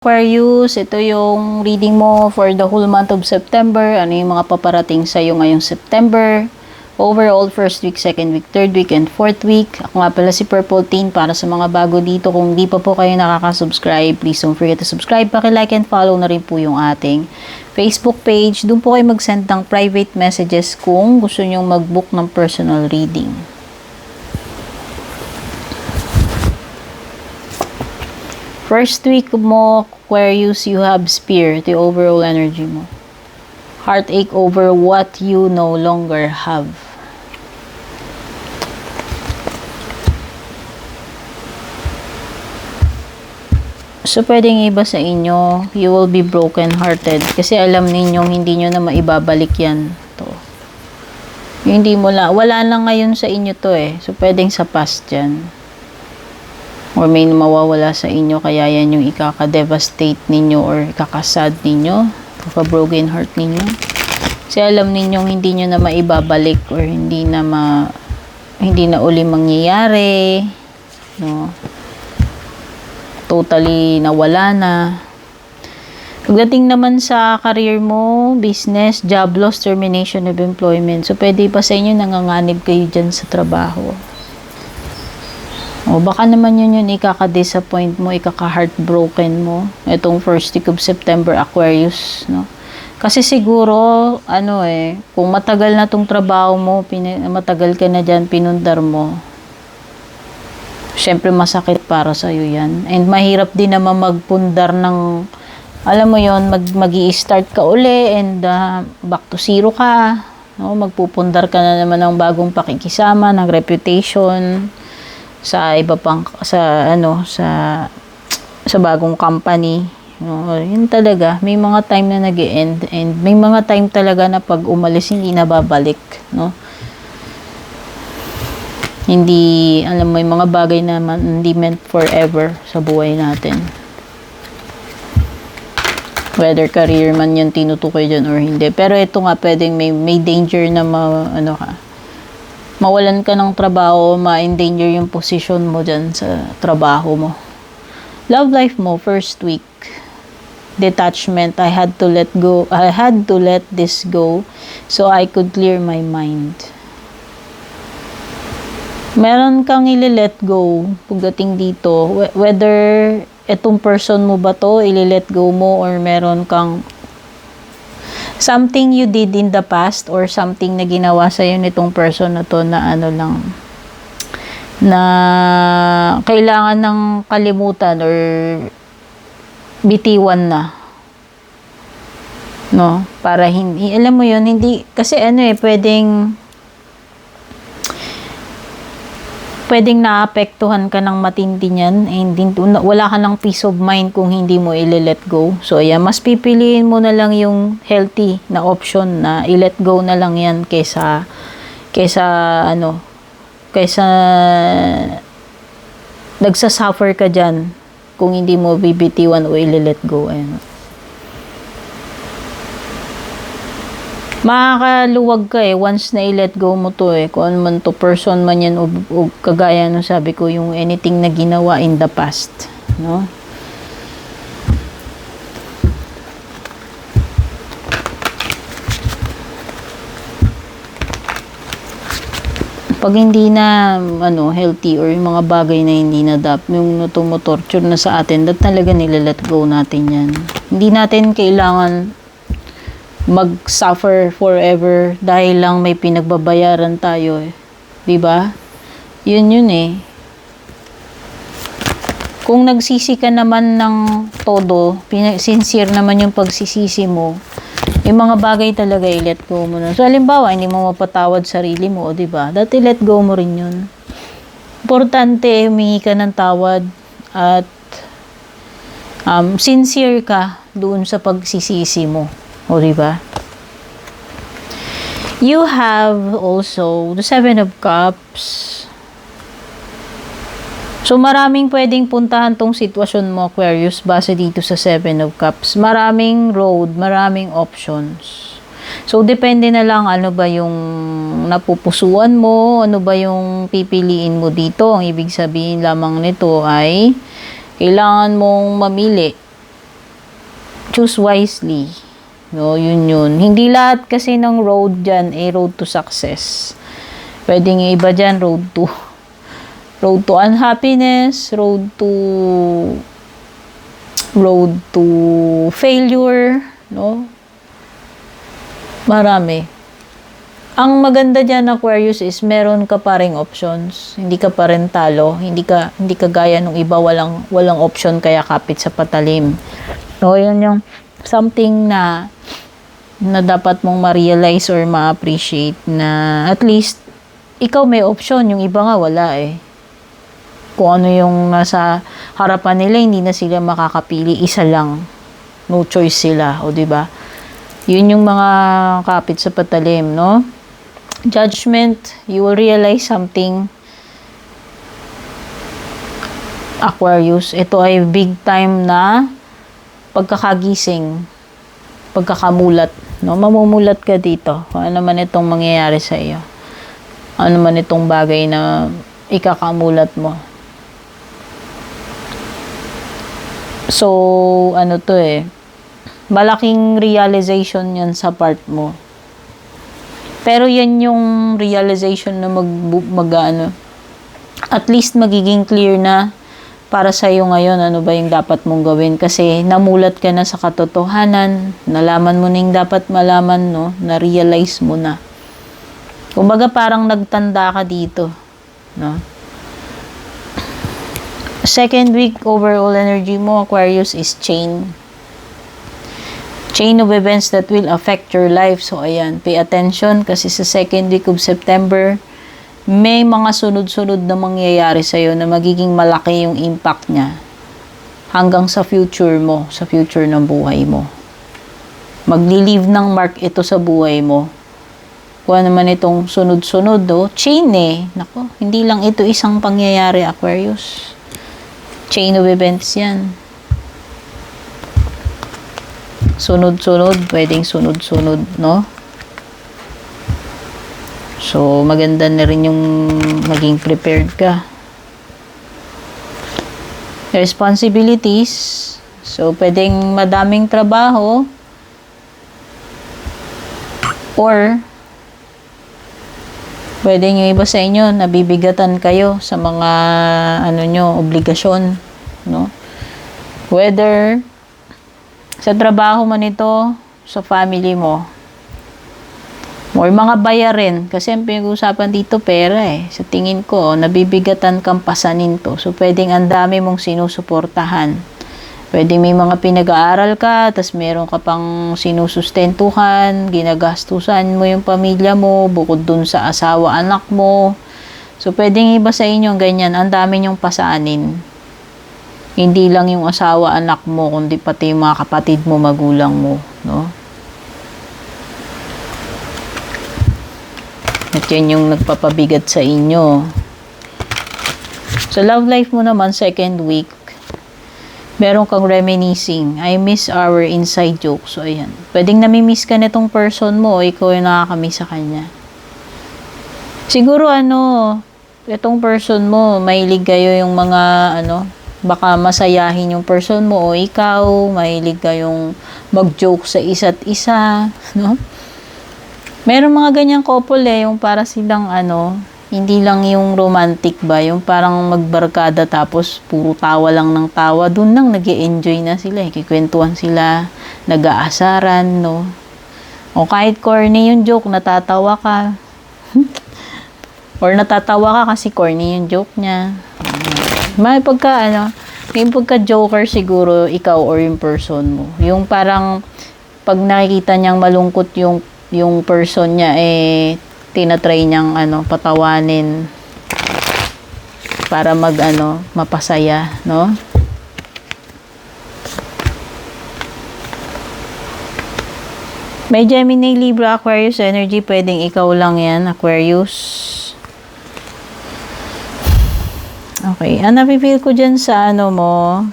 Aquarius, ito yung reading mo for the whole month of September. Ano yung mga paparating sa'yo ngayong September. Overall, first week, second week, third week, and fourth week. Ako nga pala si Purple Teen para sa mga bago dito. Kung di pa po kayo nakaka-subscribe, please don't forget to subscribe. Paki-like and follow na rin po yung ating Facebook page. Doon po kayo mag-send ng private messages kung gusto nyong mag-book ng personal reading. First week mo, Aquarius, you have Spear, the overall energy mo. Heartache over what you no longer have. So, pwedeng iba sa inyo, you will be broken-hearted. Kasi alam ninyong hindi nyo na maibabalik yan. To. Hindi mo wala lang ngayon sa inyo to eh. So, pwedeng sa past yan. Or may mawawala sa inyo, kaya yan yung ikaka-devastate ninyo or ikaka-sad ninyo, ikaka-broken heart ninyo. Kasi alam ninyong hindi nyo na maibabalik or hindi na uli mangyayari, no? Totally nawala na. Pagdating naman sa career mo, business, job loss, termination of employment. So, pwede pa sa inyo nanganganib kayo dyan sa trabaho. O baka naman yun ikaka-disappoint mo, ikaka-heartbroken mo. Itong first week of September, Aquarius, no? Kasi siguro, kung matagal na tong trabaho mo, matagal ka na dyan, pinundar mo, syempre masakit para sa'yo yan. And mahirap din naman magpundar ng, alam mo yon, mag-i-start ka uli and back to zero ka. No? Magpupundar ka na naman ng bagong pakikisama, ng reputation, sa iba pang sa bagong company, yun talaga may mga time na nag-e-end and may mga time talaga na pag umalis hindi na babalik, no? Hindi, alam mo, yung mga bagay na hindi meant forever sa buhay natin, whether career man yan tinutukoy dyan or hindi. Pero ito nga, pwedeng may danger na mawalan ka ng trabaho, ma-endanger yung position mo dyan sa trabaho mo. Love life mo, first week, detachment. I had to let this go so I could clear my mind. Meron kang ili-let go pagdating dito. Whether etong person mo ba to, ili-let go mo, or meron kang something you did in the past or something na ginawa sa'yo nitong person na to na na kailangan ng kalimutan or bitiwan na. No? Para hindi, alam mo yun, hindi, kasi pwedeng naapektuhan ka ng matindi niyan and wala ka ng peace of mind kung hindi mo i-let go. So, ayan, mas pipiliin mo na lang yung healthy na option na i-let go na lang yan kaysa nagsasuffer ka dyan kung hindi mo bibitiwan o i-let go. Ayan. Makakaluwag ka once na i-let go mo to kung ano man to, person man yan o kagaya no sabi ko, yung anything na ginawa in the past, no? Pag hindi na healthy or yung mga bagay na hindi na yung tumutorture na sa atin, talaga nila-let go natin yan. Hindi natin kailangan mag-suffer forever dahil lang may pinagbabayaran tayo, 'di ba? Yun Kung nagsisi ka naman ng todo, sincere naman yung pagsisisi mo, yung mga bagay talaga i-let go mo na. So, halimbawa, hindi mo mapatawad sarili mo, 'di ba? Dati let go mo rin yun. Importante, humingi ka ng tawad at sincere ka doon sa pagsisisi mo. O, diba? You have also the Seven of Cups. So, maraming pwedeng puntahan tong sitwasyon mo, Aquarius, base dito sa Seven of Cups. Maraming road, maraming options. So, depende na lang ano ba yung napupusuan mo, ano ba yung pipiliin mo dito. Ang ibig sabihin lamang nito ay kailangan mong mamili choose wisely. No, yun. Hindi lahat kasi ng road dyan ay road to success. Pwedeng yung iba dyan, road to unhappiness, road to failure, no? Marami. Ang maganda dyan, Aquarius, is meron ka pa ring options. Hindi ka pa rin talo. Hindi ka gaya nung iba, walang option kaya kapit sa patalim. So, yun yung something na dapat mong ma-realize or ma-appreciate na at least ikaw may option, yung iba nga wala eh. Kung ano yung nasa harapan nila, hindi na sila makakapili, isa lang. No choice sila, o di ba? Yun yung mga kapit sa patalim, no? Judgment, you will realize something. Aquarius, ito ay big time na pagkakagising, pagkakamulat, no? Mamumulat ka dito. Kung ano man itong mangyayari sa iyo. Ano man itong bagay na ikakamulat mo. So, ano to eh, malaking realization yan sa part mo. Pero yan yung realization na at least magiging clear na para sa iyo ngayon, ano ba yung dapat mong gawin? Kasi namulat ka na sa katotohanan, nalaman mo na yung dapat malaman, no? Na-realize mo na. Kumbaga parang nagtanda ka dito, no? Second week overall energy mo, Aquarius, is chain of events that will affect your life. So ayan, pay attention kasi sa second week of September, may mga sunod-sunod na mangyayari sa'yo na magiging malaki yung impact niya hanggang sa future mo, sa future ng buhay mo. Magli-leave ng mark ito sa buhay mo. Kung ano man itong sunod-sunod, chain eh. Nako, hindi lang ito isang pangyayari, Aquarius. Chain of events yan. Sunod-sunod, pwedeng sunod-sunod, no? So, maganda na rin yung maging prepared ka. Responsibilities. So, pwedeng madaming trabaho. Or, pwedeng yung iba sa inyo, nabibigatan kayo sa mga, obligasyon. No? Whether, sa trabaho man ito, sa family mo, or mga bayarin, kasi ang pinag-uusapan dito pera eh. Sa tingin ko, nabibigatan kang pasanin to. So, pwedeng ang dami mong sinusuportahan. Pwedeng may mga pinag-aaral ka, tas meron ka pang sinusustentuhan, ginagastusan mo yung pamilya mo, bukod dun sa asawa, anak mo. So, pwedeng iba sa inyo ganyan, ang dami nyong pasanin. Hindi lang yung asawa, anak mo, kundi pati yung mga kapatid mo, magulang mo, no? At yan yung nagpapabigat sa inyo. Sa love life mo naman, second week, meron kang reminiscing. I miss our inside joke. So, ayan. Pwedeng namimiss ka nitong person mo o ikaw yung nakakamiss sa kanya. Siguro, itong person mo, mahilig kayo yung mga, baka masayahin yung person mo o ikaw, mahilig kayong mag-joke sa isa't isa, no? Meron mga ganyang couple yung para silang hindi lang yung romantic ba, yung parang magbarkada tapos puro tawa lang ng tawa, dun lang nag-e-enjoy na sila, kikwentuhan sila, nag-aasaran, no? O kahit corny yung joke, natatawa ka. Or natatawa ka kasi corny yung joke niya. May pagka-joker siguro ikaw or yung person mo. Yung parang pag nakikita niyang malungkot yung person niya, tinatry niyang patawanin para mapasaya, no? May Gemini, Libra, Aquarius energy, pwedeng ikaw lang yan, Aquarius. Okay, ang napipil ko dyan sa mo,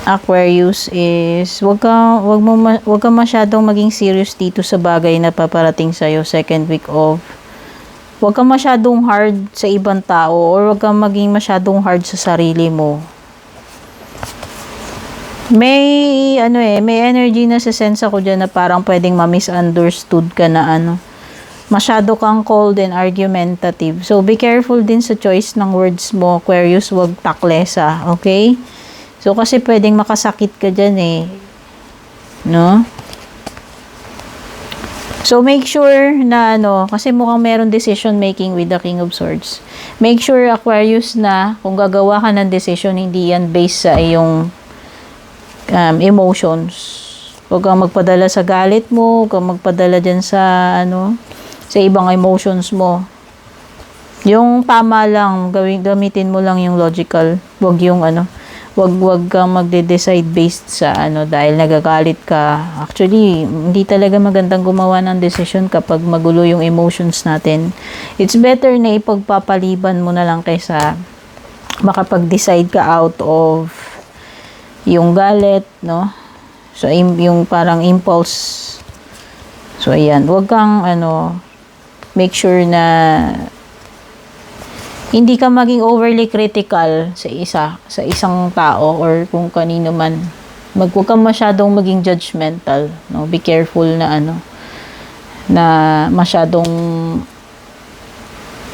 Aquarius, is wag ka masyadong maging serious dito sa bagay na paparating sa'yo second week of. Wag ka masyadong hard sa ibang tao or wag ka maging masyadong hard sa sarili mo. May, may energy na sa sense ako dyan na parang pwedeng ma-misunderstood ka na masyado kang cold and argumentative. So, be careful din sa choice ng words mo, Aquarius, wag taklesa, okay? So, kasi pwedeng makasakit ka dyan eh. No? So, make sure na kasi mukhang meron decision making with the King of Swords. Make sure, Aquarius, na kung gagawa ka ng decision, hindi yan based sa iyong emotions. Huwag kang magpadala sa galit mo, huwag kang magpadala dyan sa, sa ibang emotions mo. Yung tama lang, gamitin mo lang yung logical. Huwag yung wag kang magde-decide based sa dahil nagagalit ka. Actually, hindi talaga magandang gumawa ng decision kapag magulo yung emotions natin. It's better na ipagpapaliban mo na lang kaysa makapag-decide ka out of yung galit, no? So, yung parang impulse. So, ayan. Wag kang make sure na hindi ka maging overly critical sa isang tao or kung kanino man. Huwag kang masyadong maging judgmental, no? Be careful na na masyadong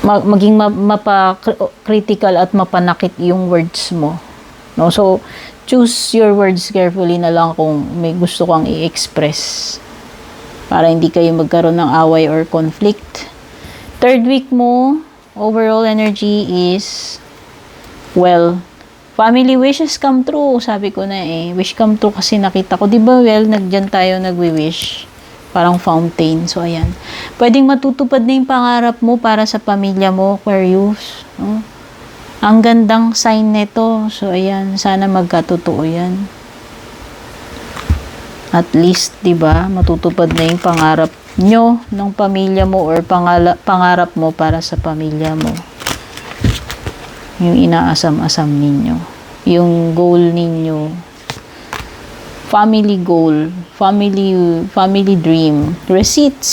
maging mapa-critical at mapanakit yung words mo, no? So, choose your words carefully na lang kung may gusto kang i-express para hindi kayo magkaroon ng away or conflict. Third week mo, overall energy is, family wishes come true. Sabi ko na wish come true kasi nakita ko. Diba, nagdyan tayo nagwi-wish. Parang fountain. So, ayan. Pwedeng matutupad na yung pangarap mo para sa pamilya mo, Aquarius. No? Ang gandang sign nito. So, ayan. Sana magkatotoo yan. At least, diba, matutupad na yung pangarap nyo ng pamilya mo or pangarap mo para sa pamilya mo. Yung inaasam-asam ninyo. Yung goal ninyo. Family goal. Family dream. Receipts.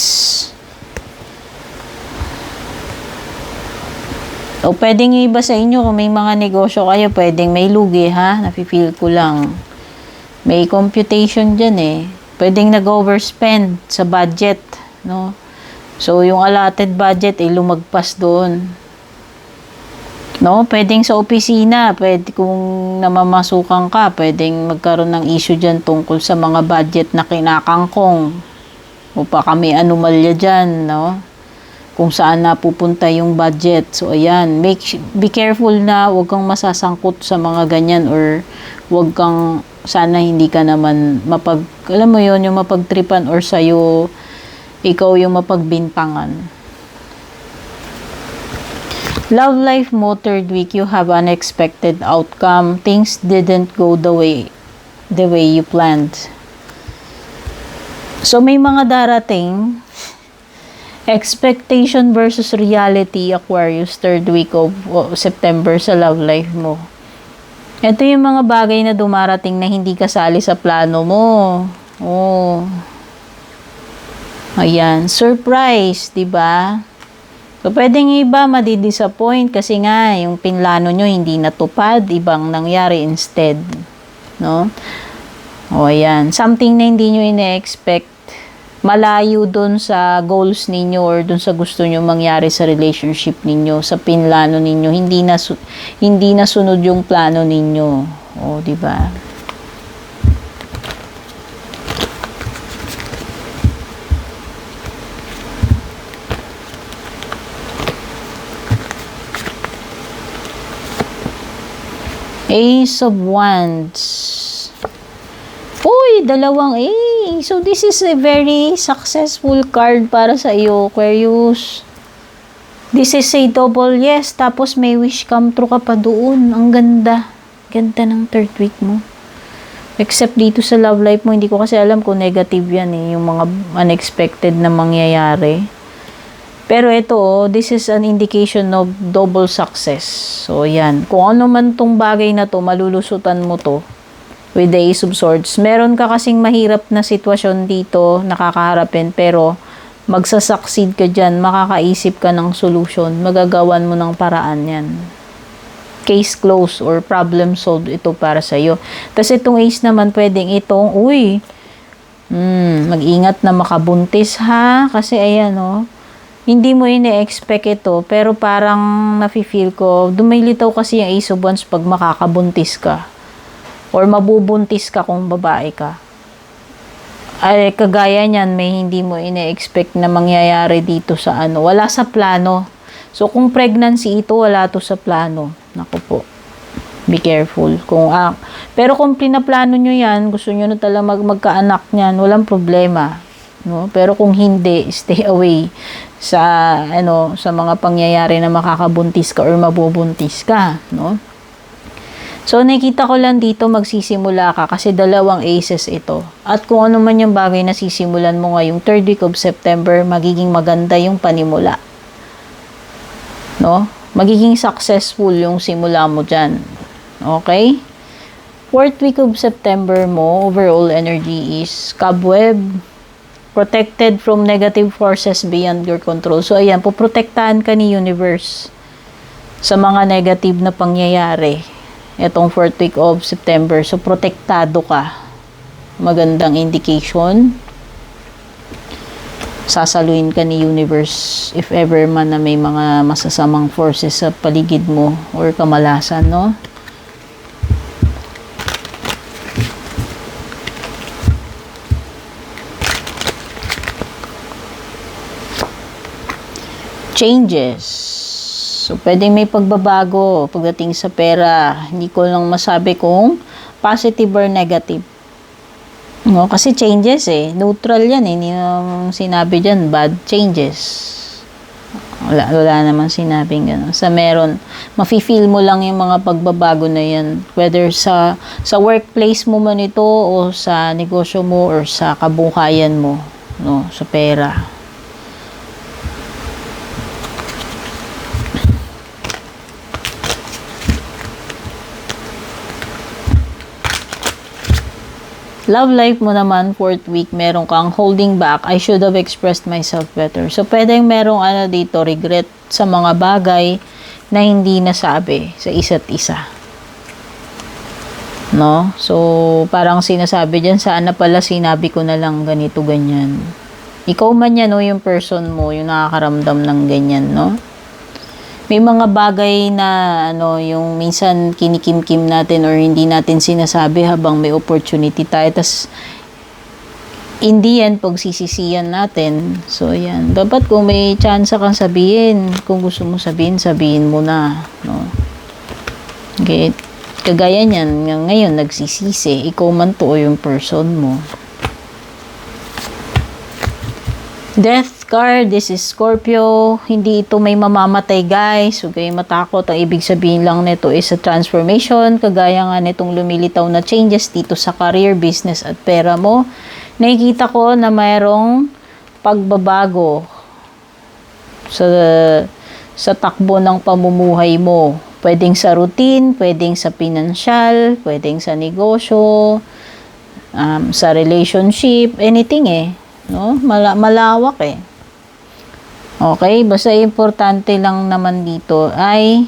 O pwedeng iba sa inyo kung may mga negosyo kayo, pwedeng may lugi ha. Nafe-feel ko lang. May computation dyan pwedeng nag-overspend sa budget, no? So, yung allotted budget lumagpas doon. No? Pwedeng sa opisina, kung namamasukan ka, pwedeng magkaroon ng issue dyan tungkol sa mga budget na kinakangkong. O baka may anomalya dyan, no? Kung saan napupunta yung budget. So, ayan. Be careful na huwag kang masasangkot sa mga ganyan or huwag kang sana hindi ka naman alam mo yon yung mapagtripan or sa'yo, ikaw yung mapagbintangan. Love life mo, third week, you have unexpected outcome. Things didn't go the way you planned. So, may mga darating. Expectation versus reality, Aquarius, third week of September sa love life mo. Ito yung mga bagay na dumarating na hindi kasali sa plano mo. Oh. Ayan. Surprise, diba? So, pwedeng iba madi-disappoint kasi nga, yung pinlano nyo hindi natupad, ibang nangyari instead. No? O, ayan. Something na hindi nyo ine-expect. Malayo dun sa goals ninyo or dun sa gusto nyo mangyari sa relationship ninyo, sa pinlano ninyo, hindi na sunod yung plano ninyo. O, di ba? Ace of Wands. Uy, dalawang A. So, this is a very successful card para sa iyo, Aquarius. This is a double yes. Tapos, may wish come true ka pa doon. Ang ganda. Ganda ng third week mo. Except dito sa love life mo, hindi ko kasi alam kung negative yan yung mga unexpected na mangyayari. Pero ito, this is an indication of double success. So, yan. Kung ano man tong bagay na to, malulusutan mo to. With the Ace of Swords. Meron ka kasing mahirap na sitwasyon dito, nakakaharapin, pero magsasucceed ka dyan, makakaisip ka ng solusyon, magagawan mo ng paraan yan. case closed or problem solved ito para sa'yo. Tapos itong ace naman, pwedeng itong, mag-ingat na makabuntis ha. Kasi ayan, hindi mo ine-expect ito, pero parang nafe-feel ko, dumilitaw kasi yung ace of wands pag makakabuntis ka. Or mabubuntis ka kung babae ka. Ay, kagaya niyan, may hindi mo ine-expect na mangyayari dito sa wala sa plano. So, kung pregnancy ito, wala to sa plano. Naku po. Be careful. Pero kung pinaplano nyo yan, gusto nyo na talaga magkaanak niyan, walang problema. No? Pero kung hindi, stay away sa mga pangyayari na makakabuntis ka or mabubuntis ka. No? So, nakita ko lang dito magsisimula ka kasi dalawang aces ito. At kung ano man yung bagay na sisimulan mo ngayong 3rd week of September, magiging maganda yung panimula. No? Magiging successful yung simula mo dyan. Okay? 4th week of September mo, overall energy is cobweb, protected from negative forces beyond your control. So, ayan, poprotektahan ka ni universe sa mga negative na pangyayari. Itong 4th week of September. So, protektado ka. Magandang indication. Sasaluin ka ni universe if ever man na may mga masasamang forces sa paligid mo or kamalasan, no? Changes. So, pwedeng may pagbabago pagdating sa pera. Hindi ko lang masabi kung positive or negative. No, kasi changes neutral yan Hindi yung sinabi dyan, bad changes. Wala naman sinabing gano'n. Sa meron, mafe-feel mo lang yung mga pagbabago na yan. Whether sa workplace mo man ito o sa negosyo mo or sa kabuhayan mo. No, sa pera. Love life mo naman, 4th week, meron kang holding back. I should have expressed myself better. So, pwedeng merong dito, regret sa mga bagay na hindi nasabi sa isa't isa. No? So, parang sinasabi dyan, sana pala sinabi ko na lang ganito, ganyan. Ikaw man yan, yung person mo, yung nakakaramdam ng ganyan, no? May mga bagay na yung minsan kinikim-kim natin or hindi natin sinasabi habang may opportunity tayo. Tas hindi yan pagsisisiyan natin. So yan. Dapat kung may chance kang sabihin, kung gusto mo sabihin, sabihin mo na. No? Okay. Kagaya niyan, ngayon nagsisisi. Ikaw man to o yung person mo. Death card, this is Scorpio. Hindi ito may mamamatay, guys. Huwag kayong matakot. Ang ibig sabihin lang nito is a transformation. Kagaya nga nitong lumilitaw na changes dito sa career, business at pera mo. Nakikita ko na mayroong pagbabago sa takbo ng pamumuhay mo. Pwedeng sa routine, pwedeng sa pinansyal, pwedeng sa negosyo, sa relationship, anything no? Malawak Okay, basta importante lang naman dito ay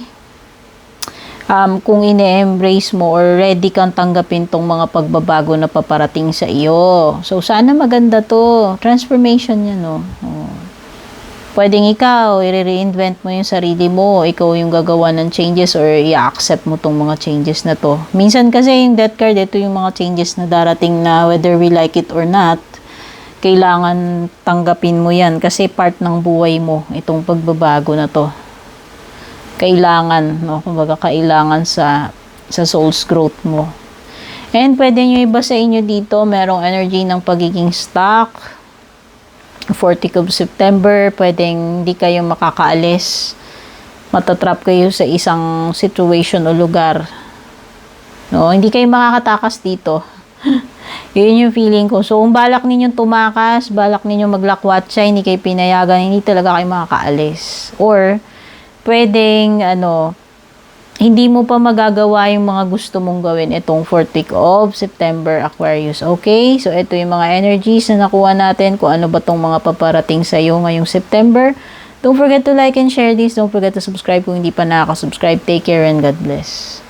kung ine-embrace mo or ready kang tanggapin tong mga pagbabago na paparating sa iyo. So, sana maganda to. Transformation yan, no? Pwedeng ikaw, i-reinvent mo yung sarili mo. Ikaw yung gagawa ng changes or i-accept mo tong mga changes na to. Minsan kasi yung death card, ito yung mga changes na darating na whether we like it or not, kailangan tanggapin mo yan kasi part ng buhay mo itong pagbabago na to. Kailangan, no? Kumbaga, kailangan sa soul's growth mo. And pwede nyo iba sa inyo dito, merong energy ng pagiging stuck. 4th of September, pwedeng hindi kayo makakaalis. Matatrap kayo sa isang situation o lugar. No? Hindi kayo makakatakas dito. Yun yung feeling ko. So, kung balak ninyong tumakas, balak ninyong maglakwatsa, hindi kayo pinayagan, hindi talaga kayo makakaalis. Or, pwedeng, hindi mo pa magagawa yung mga gusto mong gawin itong 4th week of September, Aquarius. Okay? So, ito yung mga energies na nakuha natin, kung ano ba tong mga paparating sa iyo ngayong September Don't forget to like and share this. Don't forget to subscribe kung hindi pa nakaka-subscribe. Take care and God bless.